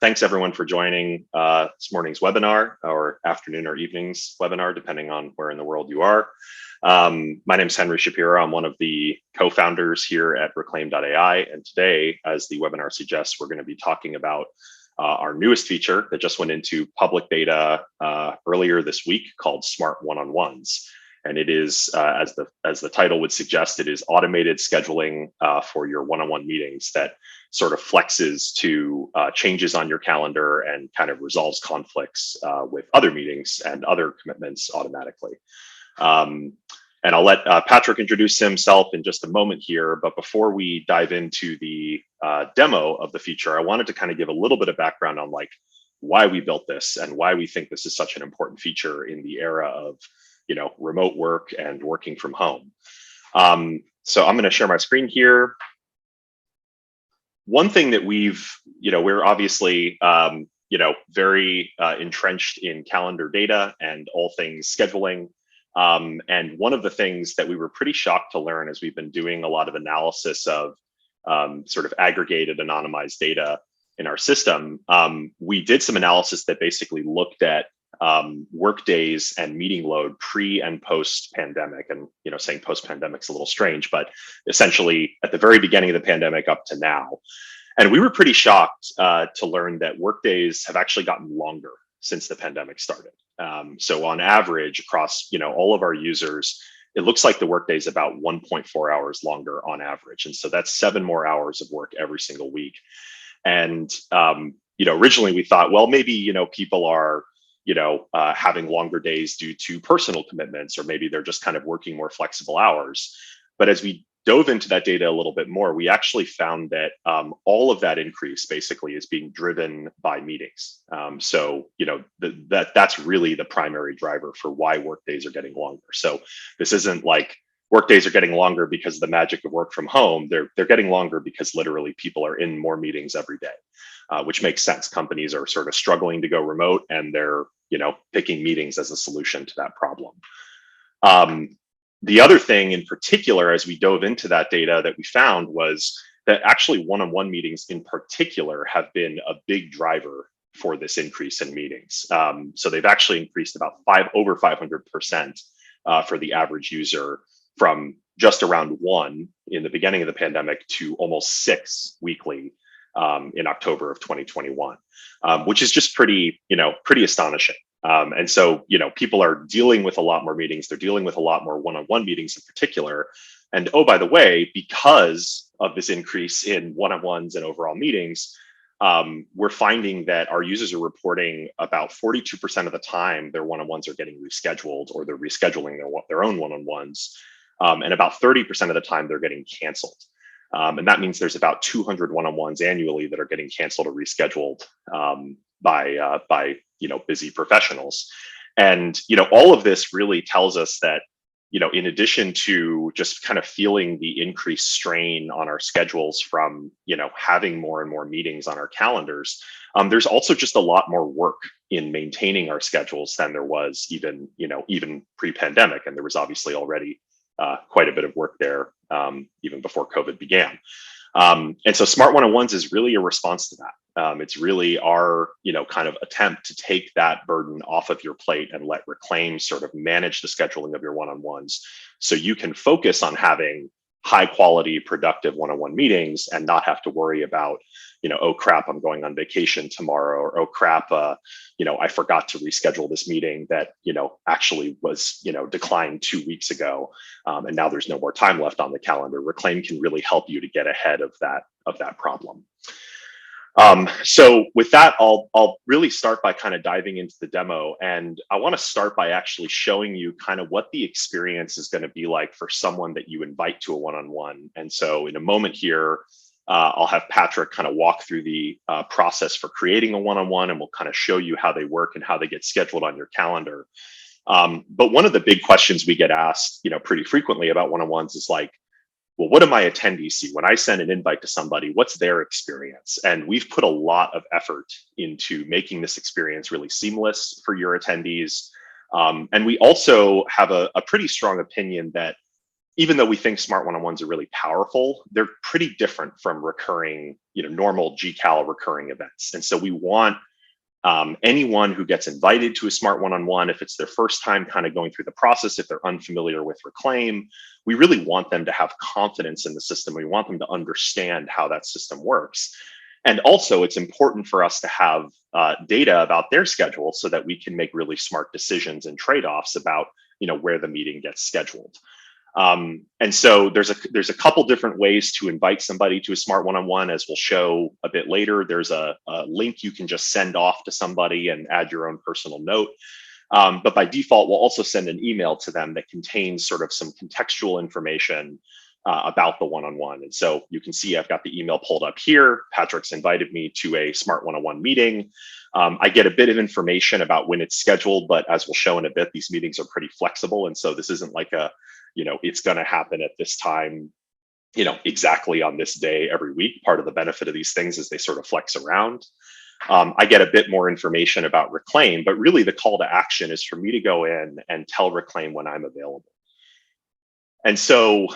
Thanks everyone for joining this morning's webinar, or afternoon or evening's webinar, depending on where in the world you are. My name is Henry Shapiro. I'm one of the co-founders here at Reclaim.ai. And today, as the webinar suggests, we're going to be talking about our newest feature that just went into public beta earlier this week called Smart One-on-Ones. And it is, as the title would suggest, it is automated scheduling for your one-on-one meetings that sort of flexes to changes on your calendar and kind of resolves conflicts with other meetings and other commitments automatically. And I'll let Patrick introduce himself in just a moment here. But before we dive into the demo of the feature, I wanted to kind of give a little bit of background on like why we built this and why we think this is such an important feature in the era of remote work and working from home. So I'm going to share my screen here. One thing that we're obviously, very entrenched in calendar data and all things scheduling. And one of the things that we were pretty shocked to learn as we've been doing a lot of analysis of sort of aggregated anonymized data in our system, we did some analysis that basically looked at work days and meeting load pre and post pandemic. And saying post pandemic is a little strange, but essentially at the very beginning of the pandemic up to now. And we were pretty shocked to learn that work days have actually gotten longer since the pandemic started. So on average across all of our users, it looks like the workday is about 1.4 hours longer on average. And so that's 7 more hours of work every single week. And originally we thought, well, maybe people are having longer days due to personal commitments, or maybe they're just kind of working more flexible hours. But as we dove into that data a little bit more, we actually found that all of that increase basically is being driven by meetings. So that's really the primary driver for why workdays are getting longer. So this isn't like workdays are getting longer because of the magic of work from home. They're getting longer because literally people are in more meetings every day, which makes sense. Companies are sort of struggling to go remote, and they're picking meetings as a solution to that problem. The other thing in particular, as we dove into that data that we found, was that actually one-on-one meetings in particular have been a big driver for this increase in meetings. So they've actually increased about over 500% for the average user, from just around 1 in the beginning of the pandemic to almost 6 weekly in October of 2021, which is just pretty astonishing. And so, people are dealing with a lot more meetings. They're dealing with a lot more one-on-one meetings in particular. And oh, by the way, because of this increase in one-on-ones and overall meetings, we're finding that our users are reporting about 42% of the time their one-on-ones are getting rescheduled, or they're rescheduling their own one-on-ones. And about 30% of the time they're getting canceled. And that means there's about 200 one-on-ones annually that are getting canceled or rescheduled by busy professionals. And all of this really tells us that in addition to just kind of feeling the increased strain on our schedules from having more and more meetings on our calendars, there's also just a lot more work in maintaining our schedules than there was even pre-pandemic. And there was obviously already quite a bit of work there even before COVID began. And so Smart One-on-Ones is really a response to that. It's really our kind of attempt to take that burden off of your plate and let Reclaim sort of manage the scheduling of your one-on-ones, so you can focus on having high quality, productive one-on-one meetings and not have to worry about, oh crap, I'm going on vacation tomorrow, or oh crap, I forgot to reschedule this meeting that, actually was, declined 2 weeks ago. And now there's no more time left on the calendar. Reclaim can really help you to get ahead of that problem. So with that, I'll really start by kind of diving into the demo. And I want to start by actually showing you kind of what the experience is going to be like for someone that you invite to a one-on-one. And so in a moment here, I'll have Patrick kind of walk through the process for creating a one-on-one, and we'll kind of show you how they work and how they get scheduled on your calendar. But one of the big questions we get asked, pretty frequently about one-on-ones is like, well, what do my attendees see when I send an invite to somebody? What's their experience? And we've put a lot of effort into making this experience really seamless for your attendees. And we also have a pretty strong opinion that even though we think smart one-on-ones are really powerful, they're pretty different from recurring, normal GCal recurring events. And so we want anyone who gets invited to a smart one-on-one, if it's their first time kind of going through the process, if they're unfamiliar with Reclaim, we really want them to have confidence in the system. We want them to understand how that system works. And also, it's important for us to have data about their schedule so that we can make really smart decisions and trade-offs about where the meeting gets scheduled. And so there's a couple different ways to invite somebody to a smart one-on-one, as we'll show a bit later. There's a link you can just send off to somebody and add your own personal note. But by default, we'll also send an email to them that contains sort of some contextual information about the one-on-one. And so you can see I've got the email pulled up here. Patrick's invited me to a smart one-on-one meeting. I get a bit of information about when it's scheduled, but as we'll show in a bit, these meetings are pretty flexible. And so this isn't like it's going to happen at this time, exactly on this day every week. Part of the benefit of these things is they sort of flex around. I get a bit more information about Reclaim, but really the call to action is for me to go in and tell Reclaim when I'm available. And so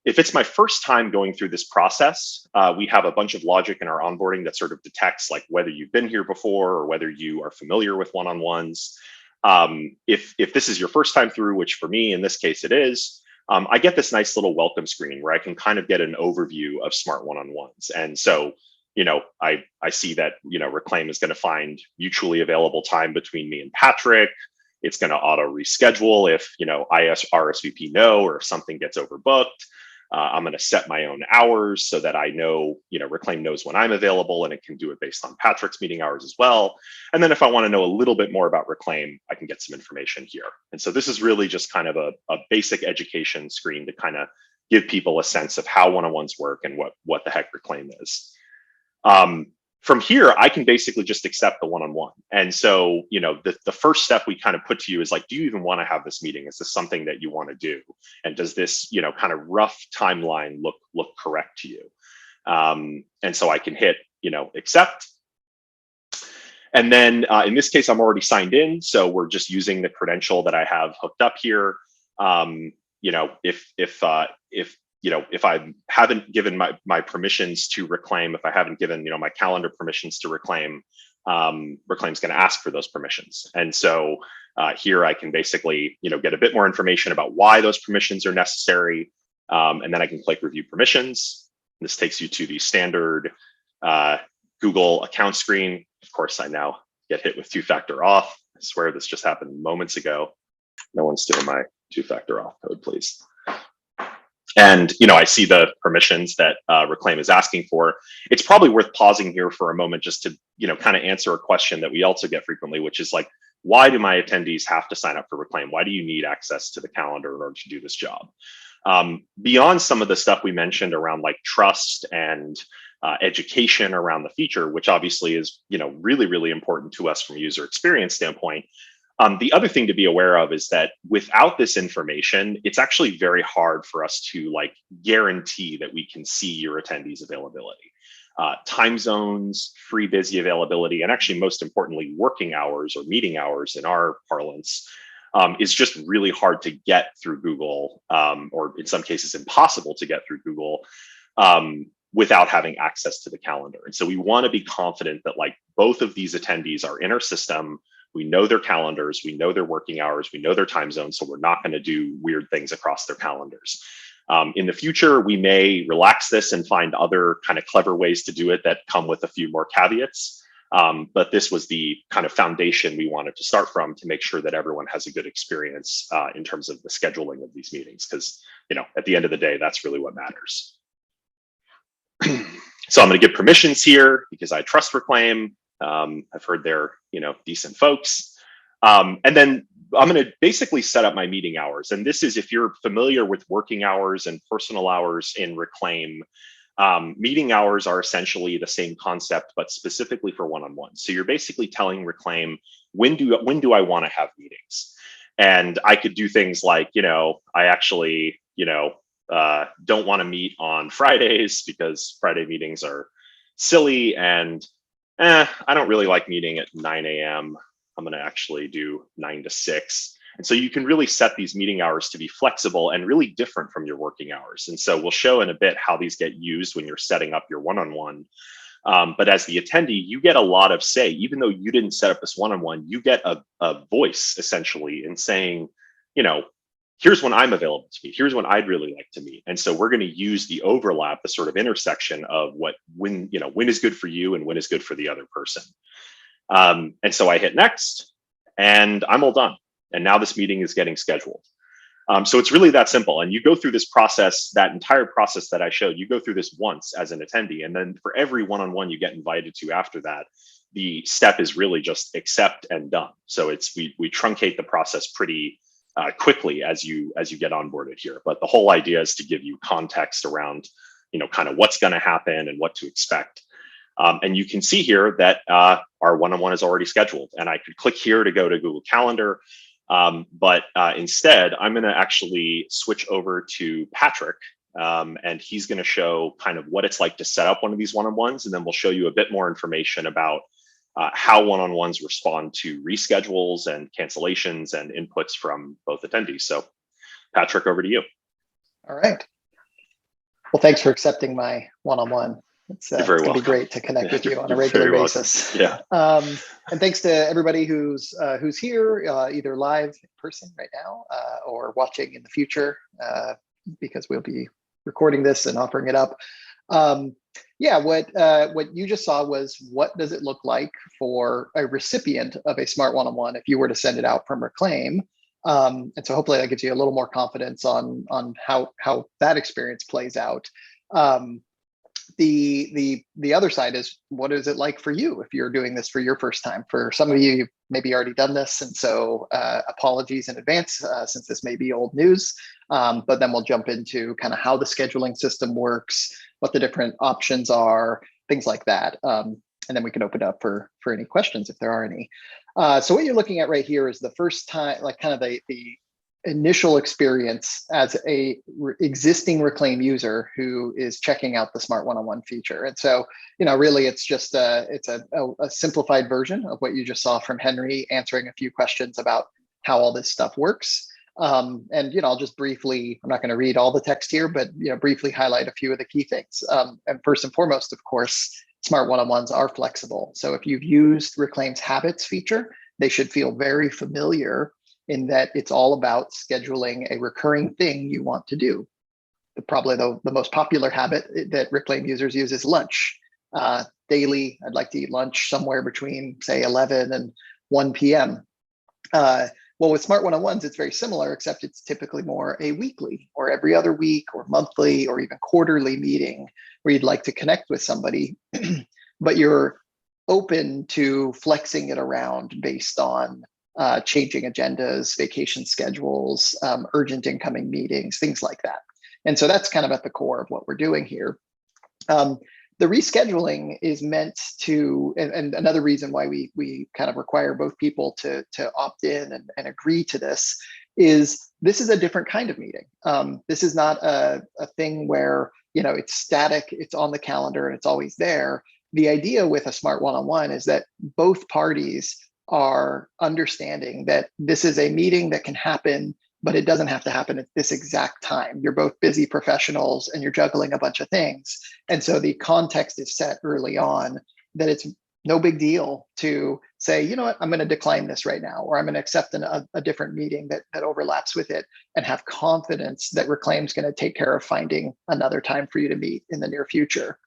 if it's my first time going through this process, we have a bunch of logic in our onboarding that sort of detects like whether you've been here before or whether you are familiar with one-on-ones. If this is your first time through, which for me, in this case, it is, I get this nice little welcome screen where I can kind of get an overview of smart one-on-ones. And so, I see that, Reclaim is going to find mutually available time between me and Patrick. It's going to auto reschedule if, I RSVP no, or if something gets overbooked. I'm going to set my own hours so that I know, Reclaim knows when I'm available, and it can do it based on Patrick's meeting hours as well. And then if I want to know a little bit more about Reclaim, I can get some information here. And so this is really just kind of a basic education screen to kind of give people a sense of how one-on-ones work and what the heck Reclaim is. From here, I can basically just accept the one-on-one. And so, the first step we kind of put to you is like, do you even want to have this meeting? Is this something that you want to do? And does this, kind of rough timeline look correct to you? And so I can hit, accept. And then in this case, I'm already signed in. So we're just using the credential that I have hooked up here. If I haven't given my permissions to Reclaim, if I haven't given, my calendar permissions to Reclaim, Reclaim's going to ask for those permissions. And so here I can basically, get a bit more information about why those permissions are necessary. And then I can click review permissions. This takes you to the standard Google account screen. Of course, I now get hit with two-factor auth. I swear this just happened moments ago. No one's stealing my two-factor auth code, please. And, I see the permissions that Reclaim is asking for. It's probably worth pausing here for a moment just to, kind of answer a question that we also get frequently, which is like, why do my attendees have to sign up for Reclaim? Why do you need access to the calendar in order to do this job? Beyond some of the stuff we mentioned around like trust and education around the feature, which obviously is, really, really important to us from a user experience standpoint. The other thing to be aware of is that without this information, it's actually very hard for us to like guarantee that we can see your attendees' availability. Time zones, free busy availability, and actually most importantly, working hours or meeting hours in our parlance is just really hard to get through Google, or in some cases impossible to get through Google without having access to the calendar. And so we want to be confident that like both of these attendees are in our system. We know their calendars, we know their working hours, we know their time zones, so we're not going to do weird things across their calendars. In the future, we may relax this and find other kind of clever ways to do it that come with a few more caveats. But this was the kind of foundation we wanted to start from to make sure that everyone has a good experience in terms of the scheduling of these meetings, because at the end of the day, that's really what matters. So I'm going to give permissions here because I trust Reclaim. I've heard they're decent folks. And then I'm going to basically set up my meeting hours. And this is if you're familiar with working hours and personal hours in Reclaim. Meeting hours are essentially the same concept, but specifically for one-on-ones. So you're basically telling Reclaim, when do I want to have meetings? And I could do things like, I actually, don't want to meet on Fridays because Friday meetings are silly, and I don't really like meeting at 9 a.m. I'm going to actually do 9 to 6. And so you can really set these meeting hours to be flexible and really different from your working hours. And so we'll show in a bit how these get used when you're setting up your one-on-one. But as the attendee, you get a lot of say. Even though you didn't set up this one-on-one, you get a voice essentially in saying, you know, here's when I'm available to meet. Here's when I'd really like to meet. And so we're going to use the overlap, the sort of intersection of when is good for you and when is good for the other person. And so I hit next, and I'm all done. And now this meeting is getting scheduled. So it's really that simple. And you go through this process, that entire process that I showed, you go through this once as an attendee. And then for every one-on-one you get invited to after that, the step is really just accept and done. So we truncate the process pretty quickly as you get onboarded here. But the whole idea is to give you context around, kind of what's going to happen and what to expect. And you can see here that our one-on-one is already scheduled. And I could click here to go to Google Calendar. But instead, I'm going to actually switch over to Patrick, and he's going to show kind of what it's like to set up one of these one-on-ones. And then we'll show you a bit more information about how one-on-ones respond to reschedules and cancellations and inputs from both attendees. So Patrick, over to you. All right. Well, thanks for accepting my one-on-one. It's going to be great to connect with you on a regular basis. Yeah. And thanks to everybody who's here, either live in person right now or watching in the future, because we'll be recording this and offering it up. What you just saw was what does it look like for a recipient of a Smart One-on-One if you were to send it out from Reclaim. And so hopefully that gives you a little more confidence on how that experience plays out. The other side is, what is it like for you if you're doing this for your first time? For some of you, you've maybe already done this, and so apologies in advance since this may be old news. But then we'll jump into kind of how the scheduling system works, what the different options are, things like that. And then we can open up for any questions if there are any. So what you're looking at right here is the first time, like kind of the initial experience as a existing Reclaim user who is checking out the Smart One-on-One feature. And so, really it's just it's a simplified version of what you just saw from Henry, answering a few questions about how all this stuff works. And, I'll just briefly, I'm not going to read all the text here, but, briefly highlight a few of the key things. And first and foremost, of course, Smart One-on-Ones are flexible. So if you've used Reclaim's habits feature, they should feel very familiar in that it's all about scheduling a recurring thing you want to do. Probably the most popular habit that Reclaim users use is lunch. Daily, I'd like to eat lunch somewhere between, say, 11 and 1 p.m. Well, with Smart One-on-Ones, it's very similar, except it's typically more a weekly or every other week or monthly or even quarterly meeting where you'd like to connect with somebody, but you're open to flexing it around based on changing agendas, vacation schedules, urgent incoming meetings, things like that. And so that's kind of at the core of what we're doing here. The rescheduling is meant to, and another reason why we kind of require both people to opt in and agree to this is a different kind of meeting. This is not a thing where, it's static, it's on the calendar and it's always there. The idea with a Smart One-on-One is that both parties are understanding that this is a meeting that can happen, but it doesn't have to happen at this exact time. You're both busy professionals and you're juggling a bunch of things. And so the context is set early on that it's no big deal to say, you know what, I'm going to decline this right now, or I'm going to accept a different meeting that overlaps with it, and have confidence that Reclaim's going to take care of finding another time for you to meet in the near future.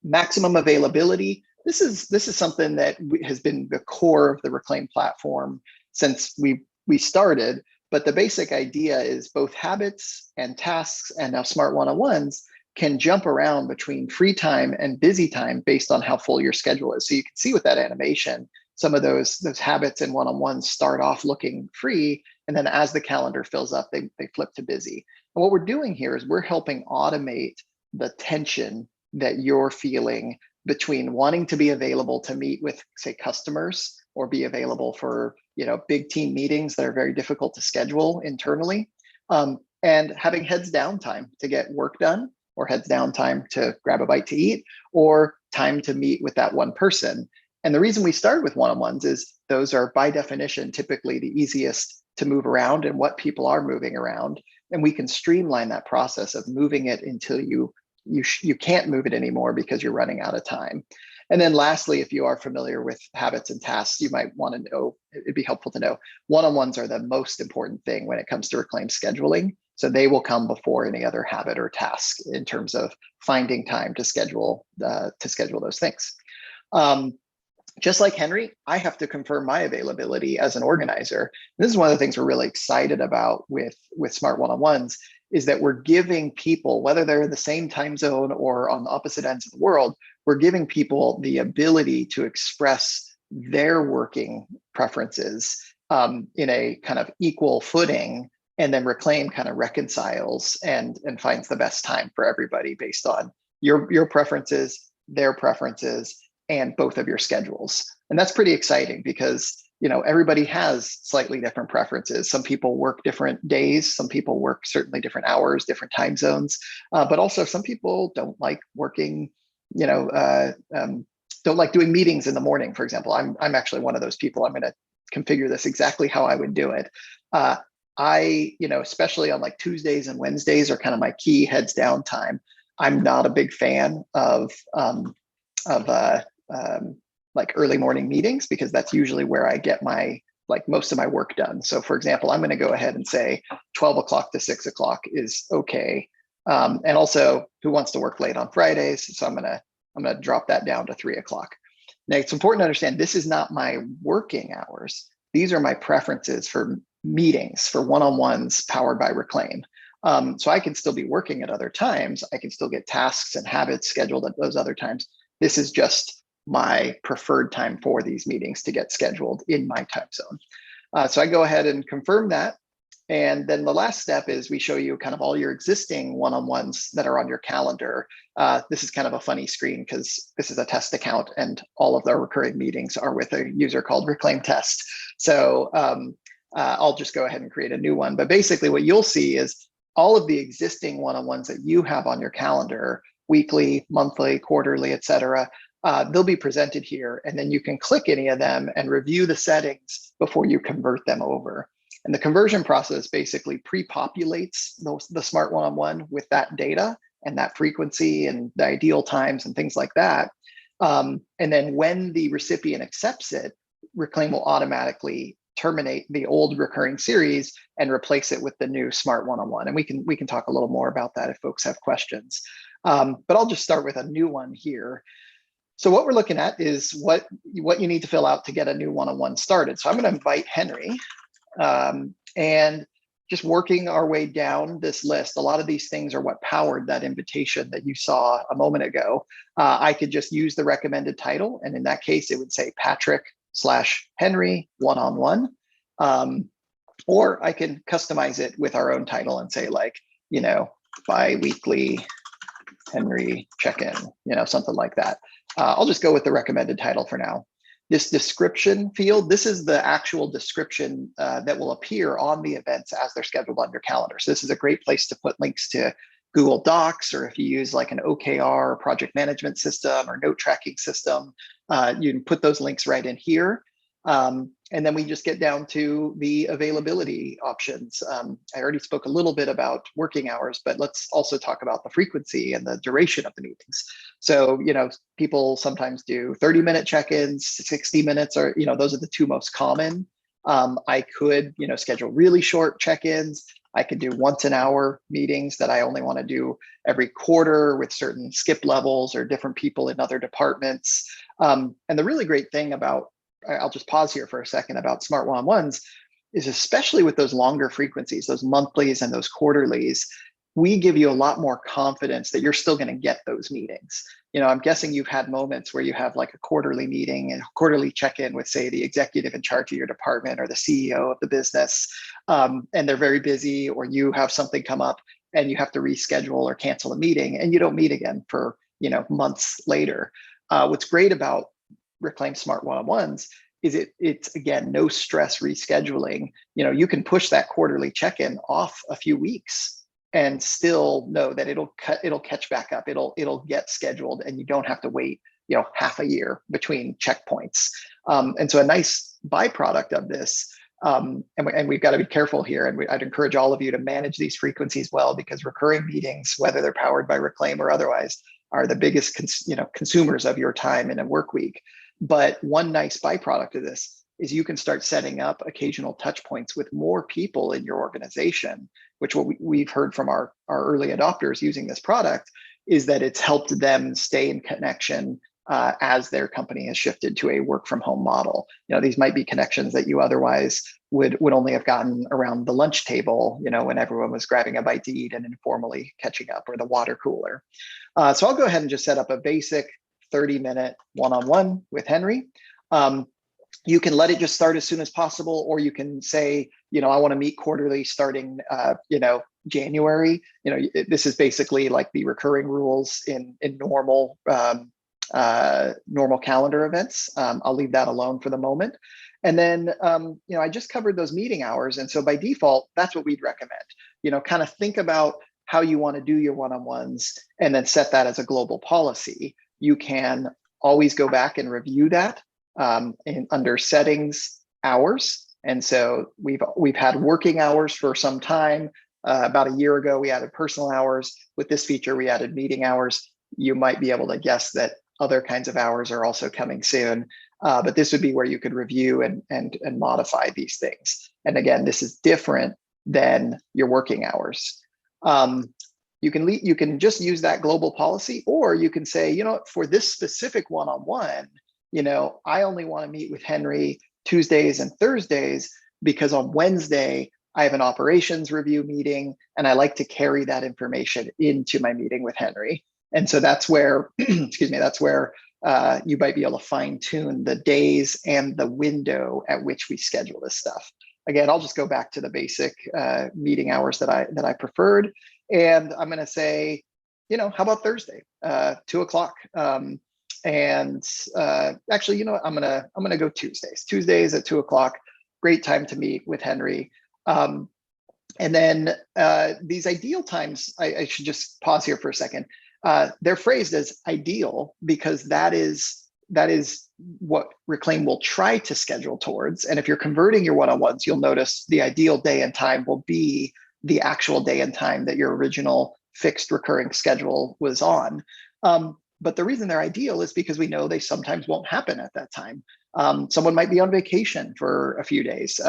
Maximum availability. This is something that has been the core of the Reclaim platform since we started, but the basic idea is both habits and tasks and now Smart One-on-Ones can jump around between free time and busy time based on how full your schedule is. So you can see with that animation, some of those habits and one-on-ones start off looking free, and then as the calendar fills up, they flip to busy. And what we're doing here is we're helping automate the tension that you're feeling between wanting to be available to meet with, say, customers, or be available for big team meetings that are very difficult to schedule internally, and having heads down time to get work done, or heads down time to grab a bite to eat, or time to meet with that one person. And the reason we started with one-on-ones is those are by definition typically the easiest to move around and what people are moving around. And we can streamline that process of moving it until you can't move it anymore because you're running out of time. And then lastly, if you are familiar with habits and tasks, you might want to know, it'd be helpful to know, one-on-ones are the most important thing when it comes to Reclaim scheduling. So they will come before any other habit or task in terms of finding time to schedule those things. Just like Henry, I have to confirm my availability as an organizer. This is one of the things we're really excited about with Smart One-on-Ones, is that we're giving people, whether they're in the same time zone or on the opposite ends of the world, we're giving people the ability to express their working preferences in a kind of equal footing, and then Reclaim kind of reconciles and finds the best time for everybody based on your preferences, their preferences, and both of your schedules. And that's pretty exciting because, you know, everybody has slightly different preferences. Some people work different days, some people work certainly different hours, different time zones, but also some people don't like working, don't like doing meetings in the morning, for example. I'm actually one of those people. I'm going to configure this exactly how I would do it. Especially on like Tuesdays and Wednesdays are kind of my key heads down time. I'm not a big fan of like early morning meetings, because that's usually where I get most of my work done. So for example, I'm going to go ahead and say 12 o'clock to 6 o'clock is okay. And also, who wants to work late on Fridays? So I'm going to drop that down to 3 o'clock. Now, it's important to understand this is not my working hours. These are my preferences for meetings, for one-on-ones powered by Reclaim. So I can still be working at other times. I can still get tasks and habits scheduled at those other times. This is just my preferred time for these meetings to get scheduled in my time zone. So I go ahead and confirm that. And then the last step is we show you kind of all your existing one-on-ones that are on your calendar. This is kind of a funny screen because this is a test account and all of our recurring meetings are with a user called Reclaim Test. So I'll just go ahead and create a new one. But basically what you'll see is all of the existing one-on-ones that you have on your calendar, weekly, monthly, quarterly, et cetera, they'll be presented here. And then you can click any of them and review the settings before you convert them over. And the conversion process basically pre-populates the Smart One-on-One with that data and that frequency and the ideal times and things like that. And then when the recipient accepts it, Reclaim will automatically terminate the old recurring series and replace it with the new Smart One-on-One. And we can talk a little more about that if folks have questions. But I'll just start with a new one here. So what we're looking at is what you need to fill out to get a new one-on-one started. So I'm going to invite Henry, and just working our way down this list. A lot of these things are what powered that invitation that you saw a moment ago. I could just use the recommended title, and in that case, it would say Patrick/Henry one-on-one. Or I can customize it with our own title and say like, bi-weekly Henry check-in, something like that. I'll just go with the recommended title for now. This description field, this is the actual description that will appear on the events as they're scheduled on your calendar. So this is a great place to put links to Google Docs, or if you use like an OKR project management system or note tracking system, you can put those links right in here. And then we just get down to the availability options. I already spoke a little bit about working hours, but let's also talk about the frequency and the duration of the meetings. So, people sometimes do 30-minute check-ins, 60 minutes, or, those are the two most common. I could, schedule really short check-ins. I could do once an hour meetings that I only want to do every quarter with certain skip levels or different people in other departments. And the really great thing about, I'll just pause here for a second, about Smart One-on-Ones is, especially with those longer frequencies, those monthlies and those quarterlies, we give you a lot more confidence that you're still going to get those meetings. I'm guessing you've had moments where you have like a quarterly meeting and quarterly check-in with, say, the executive in charge of your department or the CEO of the business, and they're very busy, or you have something come up and you have to reschedule or cancel a meeting and you don't meet again for, months later. What's great about Reclaim Smart One-on-Ones is it's again, no stress rescheduling. You can push that quarterly check-in off a few weeks and still know that it'll catch back up. It'll get scheduled, and you don't have to wait half a year between checkpoints. And so a nice byproduct of this, and we've got to be careful here, and I'd encourage all of you to manage these frequencies well, because recurring meetings, whether they're powered by Reclaim or otherwise, are the biggest consumers of your time in a work week. But one nice byproduct of this is you can start setting up occasional touch points with more people in your organization, which what we've heard from our early adopters using this product is that it's helped them stay in connection as their company has shifted to a work from home model. These might be connections that you otherwise would only have gotten around the lunch table, when everyone was grabbing a bite to eat and informally catching up, or the water cooler. So I'll go ahead and just set up a basic 30-minute one-on-one with Henry. You can let it just start as soon as possible, or you can say, I want to meet quarterly starting, January. This is basically like the recurring rules in normal normal calendar events. I'll leave that alone for the moment. And then, I just covered those meeting hours. And so by default, that's what we'd recommend. Kind of think about how you want to do your one-on-ones and then set that as a global policy. You can always go back and review that under settings, hours. And so we've had working hours for some time. About a year ago, we added personal hours. With this feature, we added meeting hours. You might be able to guess that other kinds of hours are also coming soon. But this would be where you could review and modify these things. And again, this is different than your working hours. You can just use that global policy, or you can say, for this specific one-on-one, I only want to meet with Henry Tuesdays and Thursdays, because on Wednesday, I have an operations review meeting, and I like to carry that information into my meeting with Henry. And so that's where, excuse me, that's where you might be able to fine tune the days and the window at which we schedule this stuff. Again, I'll just go back to the basic meeting hours that I preferred. And I'm going to say, how about Thursday, 2 o'clock? And actually, I'm gonna go Tuesdays. Tuesdays at 2 o'clock. Great time to meet with Henry. And then these ideal times, I should just pause here for a second. They're phrased as ideal because that is what Reclaim will try to schedule towards. And if you're converting your one-on-ones, you'll notice the ideal day and time will be the actual day and time that your original fixed recurring schedule was on. But the reason they're ideal is because we know they sometimes won't happen at that time. Someone might be on vacation for a few days.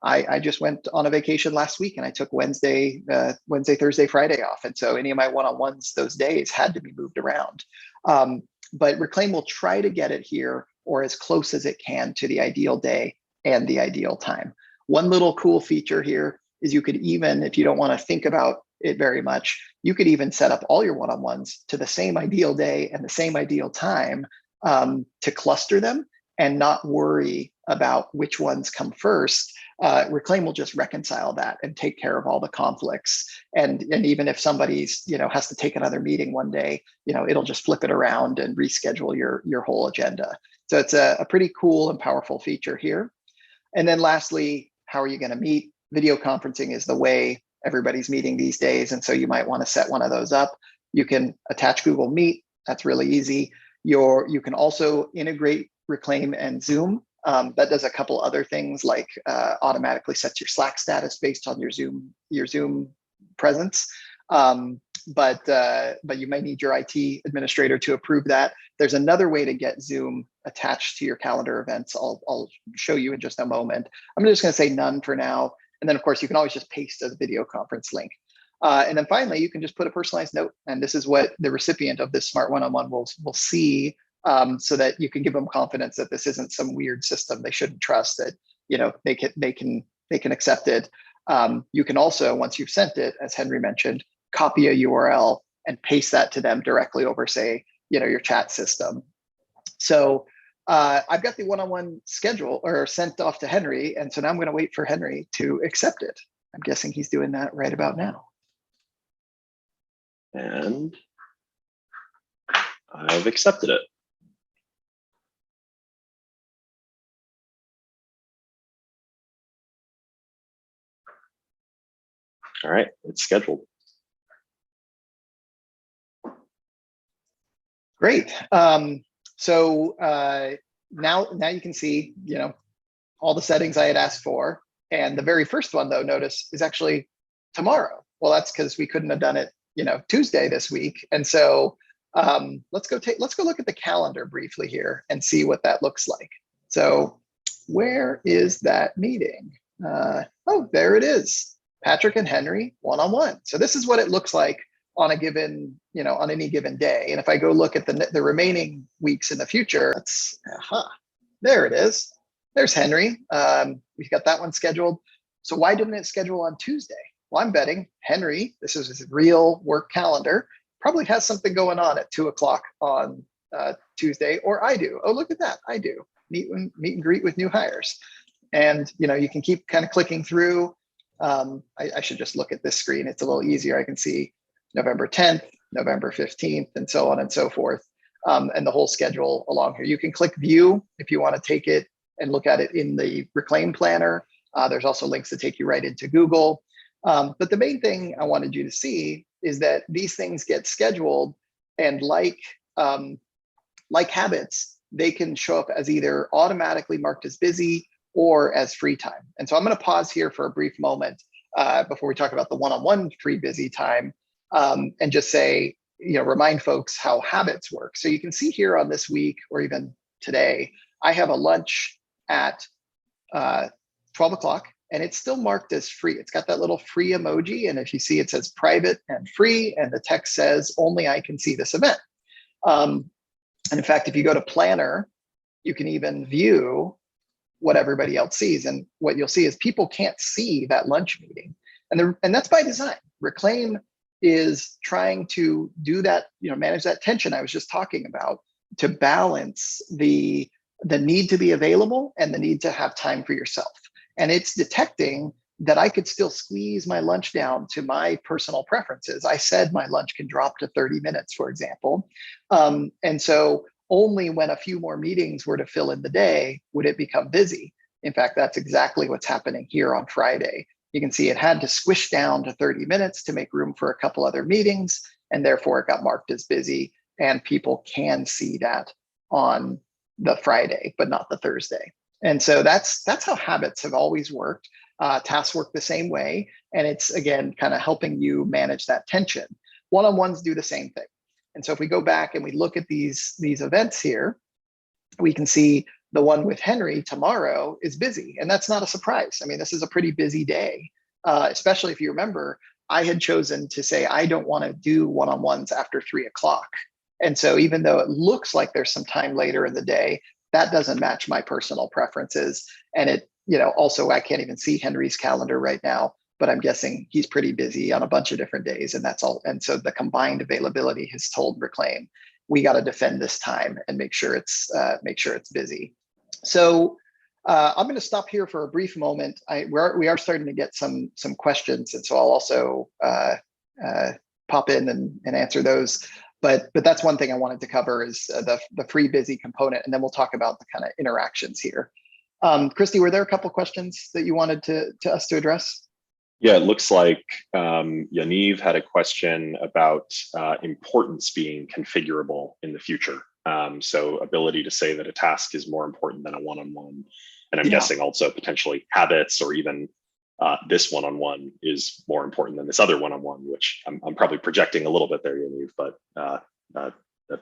I just went on a vacation last week, and I took Wednesday, Thursday, Friday off. And so any of my one-on-ones those days had to be moved around. But Reclaim will try to get it here, or as close as it can, to the ideal day and the ideal time. One little cool feature here is you could even, if you don't want to think about it very much, you could even set up all your one-on-ones to the same ideal day and the same ideal time to cluster them and not worry about which ones come first. Reclaim will just reconcile that and take care of all the conflicts. And even if somebody's has to take another meeting one day, it'll just flip it around and reschedule your whole agenda. So it's a pretty cool and powerful feature here. And then lastly, how are you going to meet? Video conferencing is the way everybody's meeting these days. And so you might want to set one of those up. You can attach Google Meet. That's really easy. You can also integrate Reclaim and Zoom. That does a couple other things, like automatically sets your Slack status based on your Zoom presence. But you may need your IT administrator to approve that. There's another way to get Zoom attached to your calendar events. I'll show you in just a moment. I'm just going to say none for now. And then, of course, you can always just paste a video conference link. And then finally, you can just put a personalized note. And this is what the recipient of this Smart One-on-One will see, so that you can give them confidence that this isn't some weird system they shouldn't trust, that they can accept it. You can also, once you've sent it, as Henry mentioned, copy a URL and paste that to them directly over, say, your chat system. So I've got the one-on-one schedule or sent off to Henry, and so now I'm going to wait for Henry to accept it. I'm guessing he's doing that right about now. And I've accepted it. All right, it's scheduled. Great. So now you can see, all the settings I had asked for. And the very first one, though, notice is actually tomorrow. Well, that's because we couldn't have done it, Tuesday this week. And so let's go look at the calendar briefly here and see what that looks like. So where is that meeting? Oh, there it is. Patrick and Henry one-on-one. So this is what it looks like on a given, on any given day. And if I go look at the remaining weeks in the future, there it is. There's Henry. We've got that one scheduled. So why didn't it schedule on Tuesday? Well, I'm betting Henry, this is his real work calendar, probably has something going on at 2:00 on Tuesday, or I do. Oh, look at that. I do. Meet and greet with new hires. And, you can keep kind of clicking through. I should just look at this screen. It's a little easier. I can see November 10th, November 15th, and so on and so forth. And the whole schedule along here. You can click view if you want to take it and look at it in the Reclaim planner. There's also links to take you right into Google. But the main thing I wanted you to see is that these things get scheduled, and like habits, they can show up as either automatically marked as busy or as free time. And so I'm going to pause here for a brief moment before we talk about the one-on-one free busy time, and just say, remind folks how habits work. So you can see here on this week, or even today, I have a lunch at 12:00, and it's still marked as free. It's got that little free emoji. And if you see, it says private and free, and the text says, only I can see this event. And in fact, if you go to planner, you can even view what everybody else sees. And what you'll see is people can't see that lunch meeting. And that's by design. Reclaim is trying to do that, manage that tension I was just talking about, to balance the need to be available and the need to have time for yourself. And it's detecting that I could still squeeze my lunch down to my personal preferences. I said my lunch can drop to 30 minutes, for example. And so only when a few more meetings were to fill in the day would it become busy. In fact, that's exactly what's happening here on Friday. You can see it had to squish down to 30 minutes to make room for a couple other meetings, and therefore it got marked as busy. And people can see that on the Friday, but not the Thursday. And so that's how habits have always worked. Tasks work the same way. And it's, again, kind of helping you manage that tension. One-on-ones do the same thing. And so if we go back and we look at these events here, we can see the one with Henry tomorrow is busy. And that's not a surprise. I mean, this is a pretty busy day, especially if you remember, I had chosen to say, I don't want to do one-on-ones after 3:00. And so even though it looks like there's some time later in the day, that doesn't match my personal preferences. And it, also, I can't even see Henry's calendar right now, but I'm guessing he's pretty busy on a bunch of different days. And that's all. And so the combined availability has told Reclaim, we got to defend this time and make sure it's busy. So I'm going to stop here for a brief moment. We are starting to get some questions, and so I'll also pop in and answer those. But that's one thing I wanted to cover is the free busy component, and then we'll talk about the kind of interactions here. Christy, were there a couple questions that you wanted us to address? Yeah, it looks like Yaniv had a question about importance being configurable in the future. So ability to say that a task is more important than a one-on-one. And I'm guessing also potentially habits, or even this one-on-one is more important than this other one-on-one, which I'm probably projecting a little bit there, Yaniv, but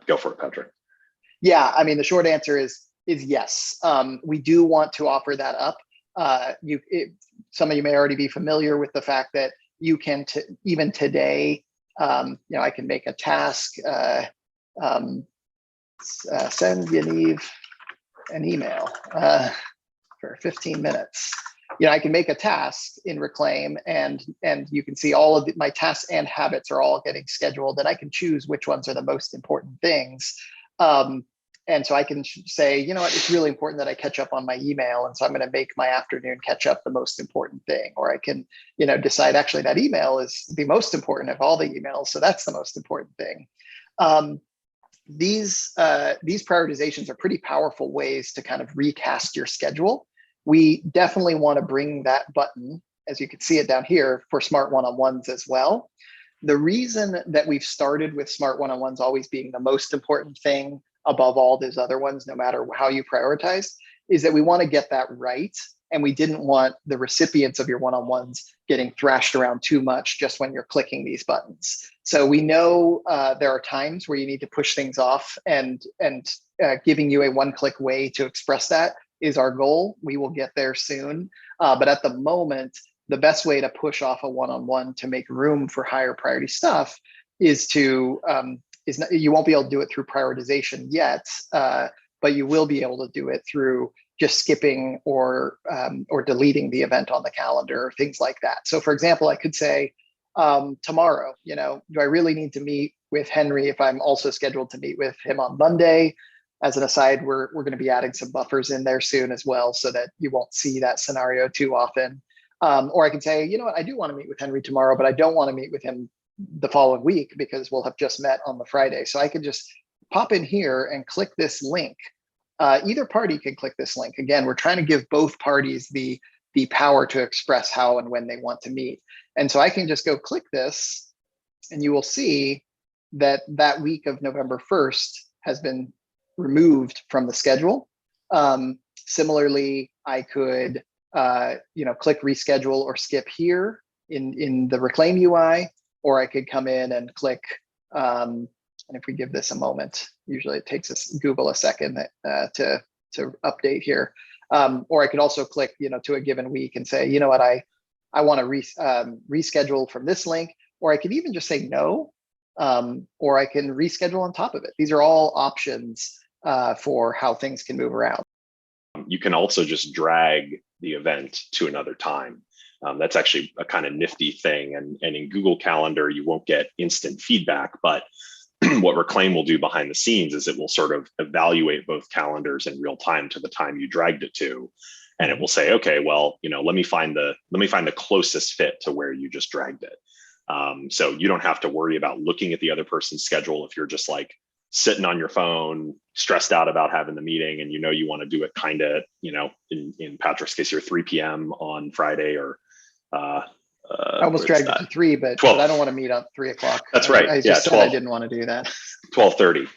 go for it, Patrick. Yeah, I mean, the short answer is yes. We do want to offer that up. Some of you may already be familiar with the fact that you can, even today, I can make a task, send Yaniv an email for 15 minutes. I can make a task in Reclaim, and you can see all of my tasks and habits are all getting scheduled, and I can choose which ones are the most important things. And so I can say, it's really important that I catch up on my email. And so I'm going to make my afternoon catch up the most important thing. Or I can, decide actually that email is the most important of all the emails. So that's the most important thing. These prioritizations are pretty powerful ways to kind of recast your schedule. We definitely want to bring that button, as you can see it down here, for smart one-on-ones as well. The reason that we've started with smart one-on-ones always being the most important thing above all those other ones, no matter how you prioritize, is that we want to get that right. And we didn't want the recipients of your one-on-ones getting thrashed around too much just when you're clicking these buttons. So we know there are times where you need to push things off, and giving you a one-click way to express that is our goal. We will get there soon. But at the moment, the best way to push off a one-on-one to make room for higher priority stuff is to you won't be able to do it through prioritization yet, but you will be able to do it through just skipping or deleting the event on the calendar, things like that. So for example, I could say tomorrow, do I really need to meet with Henry if I'm also scheduled to meet with him on Monday? As an aside, we're going to be adding some buffers in there soon as well, so that you won't see that scenario too often. Or I can say, you know what, I do want to meet with Henry tomorrow, but I don't want to meet with him the following week because we'll have just met on the Friday. So I could just pop in here and click this link. Either party can click this link. Again, we're trying to give both parties the power to express how and when they want to meet. And so I can just go click this, and you will see that that week of November 1st has been removed from the schedule. Similarly, I could click reschedule or skip here in the Reclaim UI, or I could come in and click, and if we give this a moment, usually it takes us Google a second to update here. Or I could also click, to a given week and say, you know what, I want to reschedule from this link, or I could even just say no, or I can reschedule on top of it. These are all options for how things can move around. You can also just drag the event to another time. That's actually a kind of nifty thing. And in Google Calendar, you won't get instant feedback, but what Reclaim will do behind the scenes is it will sort of evaluate both calendars in real time to the time you dragged it to. And it will say, okay, well, let me find the closest fit to where you just dragged it. So you don't have to worry about looking at the other person's schedule if you're just like sitting on your phone, stressed out about having the meeting, and you want to do it kind of, in Patrick's case here, 3 p.m. on Friday, or I almost dragged it to 3, but I don't want to meet at 3 o'clock. That's right. I just said I didn't want to do that. 12:30.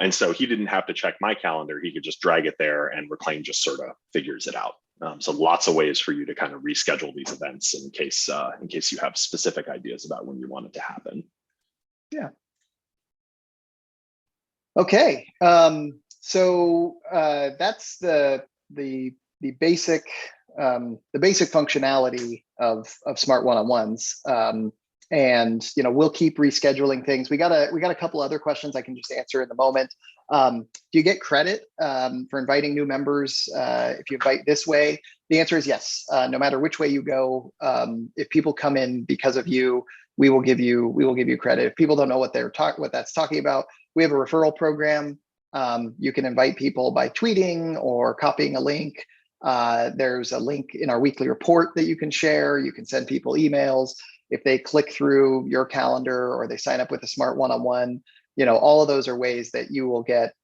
And so he didn't have to check my calendar. He could just drag it there, and Reclaim just sort of figures it out. So lots of ways for you to kind of reschedule these events in case you have specific ideas about when you want it to happen. Yeah. Okay. So that's the basic functionality of Smart One-on-Ones. And we'll keep rescheduling things. We got a couple other questions I can just answer in the moment. Do you get credit for inviting new members if you invite this way? The answer is yes. No matter which way you go, if people come in because of you, we will give you credit. If people don't know what that's talking about, we have a referral program. You can invite people by tweeting or copying a link. There's a link in our weekly report that you can share. You can send people emails. If they click through your calendar or they sign up with a Smart One-on-One, all of those are ways that you will get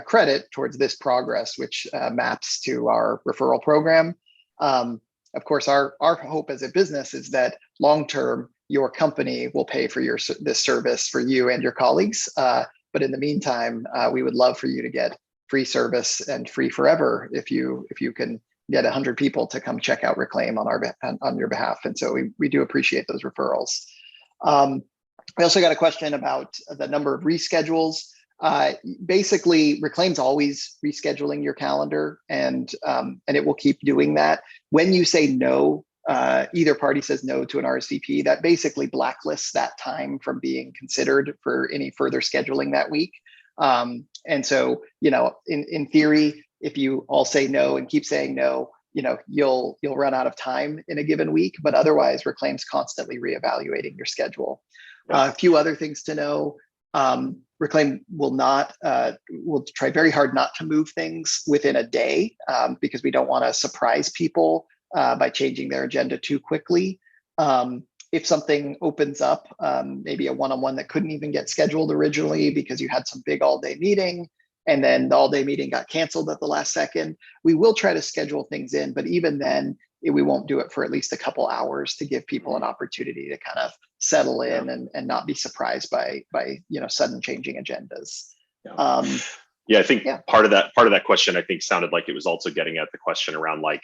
credit towards this progress, which maps to our referral program. Of course, our hope as a business is that long-term, your company will pay for this service for you and your colleagues. But in the meantime, we would love for you to get free service and free forever if you can get 100 people to come check out Reclaim on your behalf. And so we do appreciate those referrals. I also got a question about the number of reschedules. Basically, Reclaim's always rescheduling your calendar, and it will keep doing that. When you say no, either party says no to an RSVP, that basically blacklists that time from being considered for any further scheduling that week. And so, in theory, if you all say no and keep saying no, you'll run out of time in a given week. But otherwise, Reclaim's constantly reevaluating your schedule. A few other things to know. Reclaim will try very hard not to move things within a day because we don't want to surprise people by changing their agenda too quickly. If something opens up, maybe a one-on-one that couldn't even get scheduled originally because you had some big all-day meeting and then the all-day meeting got canceled at the last second, we will try to schedule things in, but even then, we won't do it for at least a couple hours to give people an opportunity to kind of settle in and not be surprised by sudden changing agendas. Yeah, I think Yeah. part of that question, I think, sounded like it was also getting at the question around, like,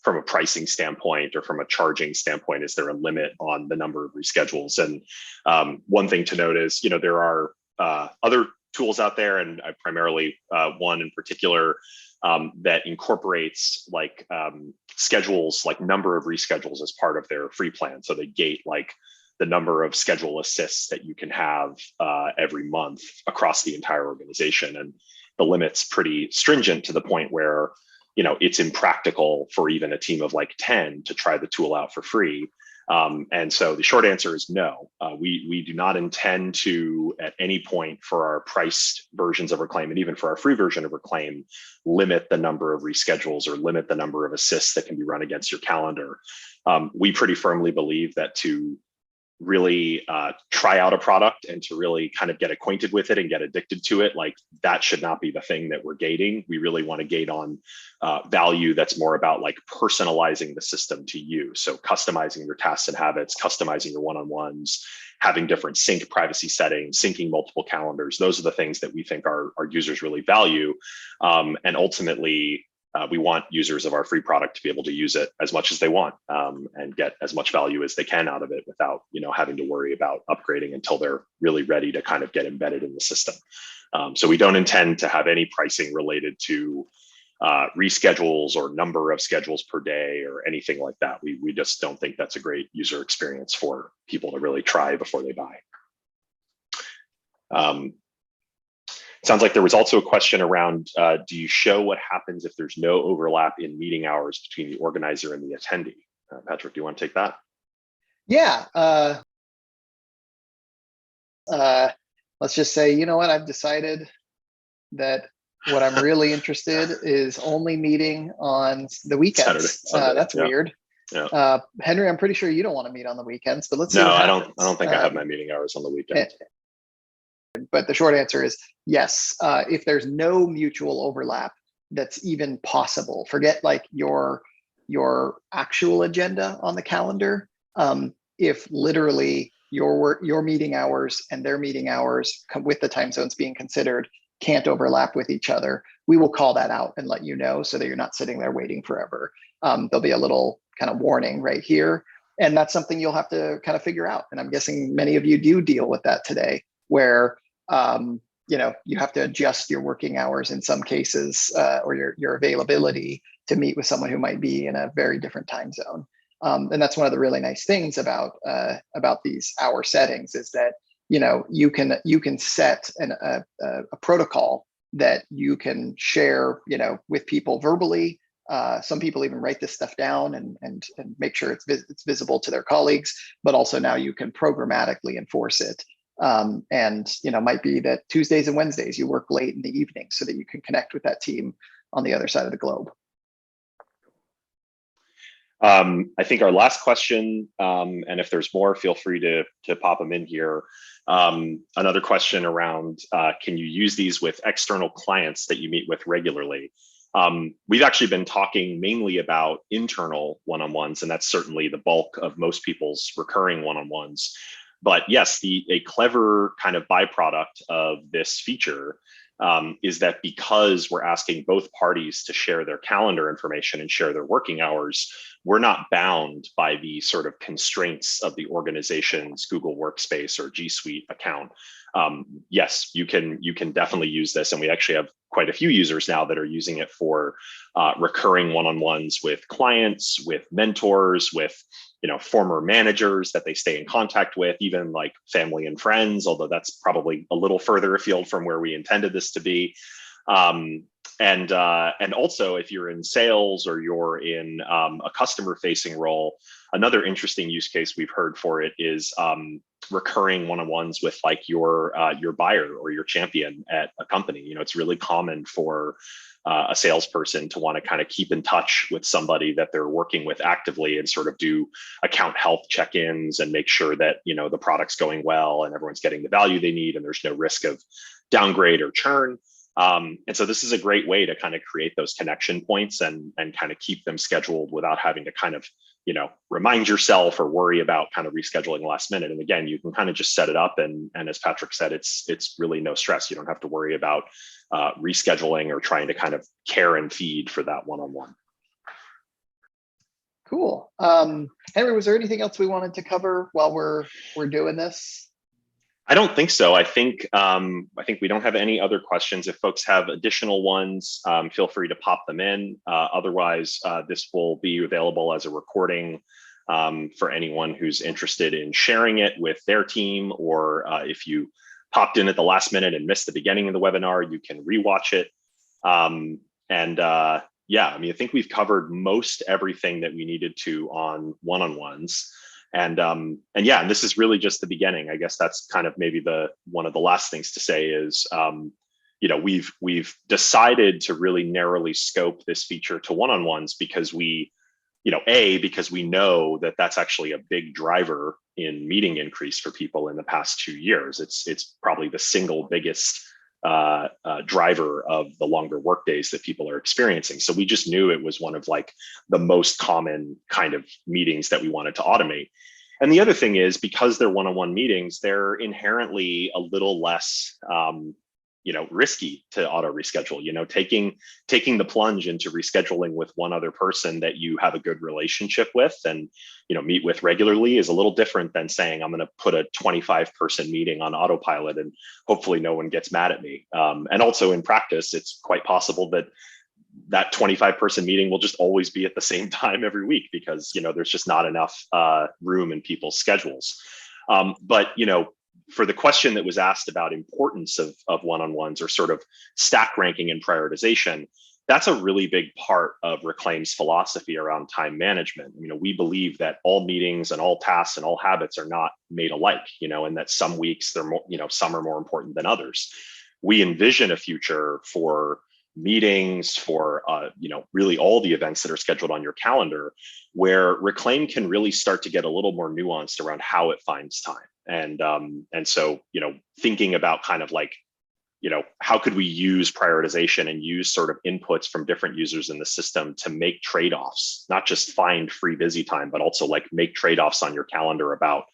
from a pricing standpoint or from a charging standpoint, is there a limit on the number of reschedules? And one thing to note is, there are other tools out there, and I primarily one in particular that incorporates like schedules, like number of reschedules as part of their free plan. So they gate like the number of schedule assists that you can have every month across the entire organization. And the limit's pretty stringent to the point where, it's impractical for even a team of like 10 to try the tool out for free. And so the short answer is no. We do not intend to, at any point, for our priced versions of Reclaim, and even for our free version of Reclaim, limit the number of reschedules or limit the number of assists that can be run against your calendar. We pretty firmly believe that to really try out a product and to really kind of get acquainted with it and get addicted to it, like, that should not be the thing that we're gating. We really want to gate on value that's more about like personalizing the system to you. So customizing your tasks and habits, customizing your one-on-ones, having different sync privacy settings, syncing multiple calendars. Those are the things that we think our users really value. And ultimately, we want users of our free product to be able to use it as much as they want and get as much value as they can out of it without, having to worry about upgrading until they're really ready to kind of get embedded in the system. So we don't intend to have any pricing related to reschedules or number of schedules per day or anything like that. We just don't think that's a great user experience for people to really try before they buy. Sounds like there was also a question around, do you show what happens if there's no overlap in meeting hours between the organizer and the attendee? Patrick, do you want to take that? Yeah. Let's just say, you know what, I've decided that what I'm really interested is only meeting on the weekends. Saturday, that's yeah. weird. Yeah. Henry, I'm pretty sure you don't want to meet on the weekends, but let's see. No, I don't think I have my meeting hours on the weekend. But the short answer is yes. If there's no mutual overlap that's even possible, forget like your actual agenda on the calendar. If literally your meeting hours and their meeting hours, with the time zones being considered, can't overlap with each other, we will call that out and let you know so that you're not sitting there waiting forever. There'll be a little kind of warning right here. And that's something you'll have to kind of figure out. And I'm guessing many of you do deal with that today, where you have to adjust your working hours in some cases, or your availability to meet with someone who might be in a very different time zone. And that's one of the really nice things about these hour settings is that you can set a protocol that you can share with people verbally. Some people even write this stuff down and make sure it's visible to their colleagues, but also now you can programmatically enforce it. And might be that Tuesdays and Wednesdays you work late in the evening so that you can connect with that team on the other side of the globe. I think our last question, and if there's more, feel free to pop them in here. Another question around, can you use these with external clients that you meet with regularly? We've actually been talking mainly about internal one-on-ones, and that's certainly the bulk of most people's recurring one-on-ones. But yes, a clever kind of byproduct of this feature is that because we're asking both parties to share their calendar information and share their working hours, we're not bound by the sort of constraints of the organization's Google Workspace or G Suite account. Yes, you can definitely use this, and we actually have quite a few users now that are using it for recurring one-on-ones with clients, with mentors, with former managers that they stay in contact with, even like family and friends, although that's probably a little further afield from where we intended this to be. And also, if you're in sales or you're in a customer-facing role, another interesting use case we've heard for it is recurring one-on-ones with like your buyer or your champion at a company. It's really common for a salesperson to want to kind of keep in touch with somebody that they're working with actively and sort of do account health check-ins and make sure that the product's going well and everyone's getting the value they need and there's no risk of downgrade or churn. And so this is a great way to kind of create those connection points and kind of keep them scheduled without having to kind of, remind yourself or worry about kind of rescheduling last minute. And again, you can kind of just set it up. And as Patrick said, it's really no stress. You don't have to worry about rescheduling or trying to kind of care and feed for that one-on-one. Cool. Henry, was there anything else we wanted to cover while we're doing this? I don't think so. I think we don't have any other questions. If folks have additional ones, feel free to pop them in. Otherwise, this will be available as a recording for anyone who's interested in sharing it with their team, or if you popped in at the last minute and missed the beginning of the webinar, you can rewatch it. Yeah, I mean, I think we've covered most everything that we needed to on one-on-ones. And yeah, and this is really just the beginning. I guess that's kind of maybe one of the last things to say is, we've decided to really narrowly scope this feature to one-on-ones because because we know that that's actually a big driver in meeting increase for people in the past 2 years. It's probably the single biggest driver of the longer work days that people are experiencing. So we just knew it was one of like the most common kind of meetings that we wanted to automate. And the other thing is, because they're one-on-one meetings, they're inherently a little less risky to auto reschedule. Taking the plunge into rescheduling with one other person that you have a good relationship with and meet with regularly is a little different than saying I'm going to put a 25-person meeting on autopilot and hopefully no one gets mad at me. And also in practice, it's quite possible that 25-person meeting will just always be at the same time every week because there's just not enough room in people's schedules. But for the question that was asked about importance of one-on-ones or sort of stack ranking and prioritization, that's a really big part of Reclaim's philosophy around time management. We believe that all meetings and all tasks and all habits are not made alike, and that some weeks they're more, some are more important than others. We envision a future for meetings, for really all the events that are scheduled on your calendar, where Reclaim can really start to get a little more nuanced around how it finds time. And so, thinking about kind of like, how could we use prioritization and use sort of inputs from different users in the system to make trade-offs, not just find free busy time, but also like make trade-offs on your calendar about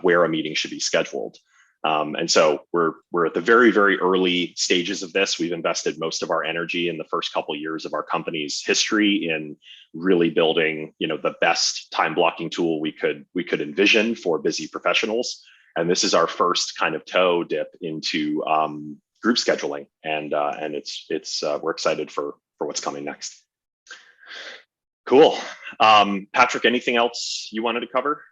where a meeting should be scheduled. And so we're at the very, very early stages of this. We've invested most of our energy in the first couple of years of our company's history in really building, the best time blocking tool we could envision for busy professionals. And this is our first kind of toe dip into group scheduling, and it's we're excited for what's coming next. Cool, Patrick. Anything else you wanted to cover?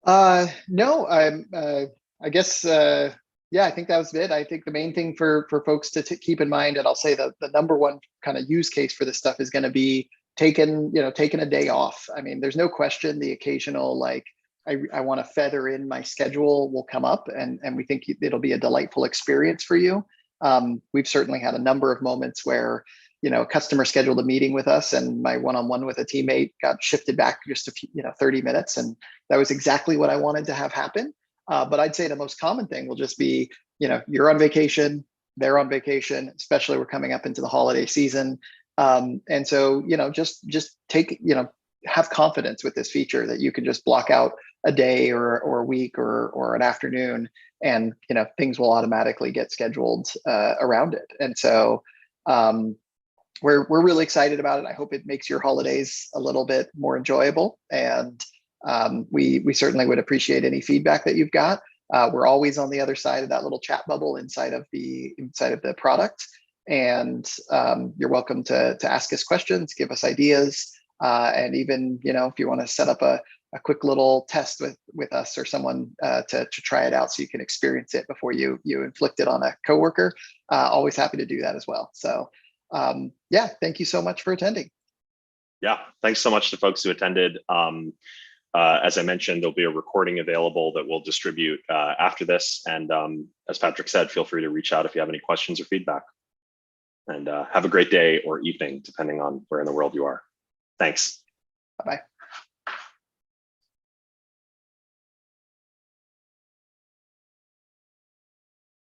No, I guess, yeah, I think that was it. I think the main thing for folks to keep in mind, and I'll say the number one kind of use case for this stuff is going to be taking a day off. I mean, there's no question the occasional, like, I want to feather in my schedule will come up, and we think it'll be a delightful experience for you. We've certainly had a number of moments where, a customer scheduled a meeting with us and my one-on-one with a teammate got shifted back just a few, 30 minutes. And that was exactly what I wanted to have happen. But I'd say the most common thing will just be, you're on vacation, they're on vacation, especially we're coming up into the holiday season. And so, just take, have confidence with this feature that you can just block out a day or a week or an afternoon, and, things will automatically get scheduled around it. And so, we're really excited about it. I hope it makes your holidays a little bit more enjoyable. And we certainly would appreciate any feedback that you've got. We're always on the other side of that little chat bubble inside of the product. And you're welcome to ask us questions, give us ideas, and even, if you want to set up a quick little test with us or someone to try it out so you can experience it before you inflict it on a coworker, always happy to do that as well. So yeah, thank you so much for attending. Yeah, thanks so much to folks who attended. As I mentioned, there'll be a recording available that we'll distribute after this. And as Patrick said, feel free to reach out if you have any questions or feedback. And have a great day or evening, depending on where in the world you are. Thanks. Bye-bye.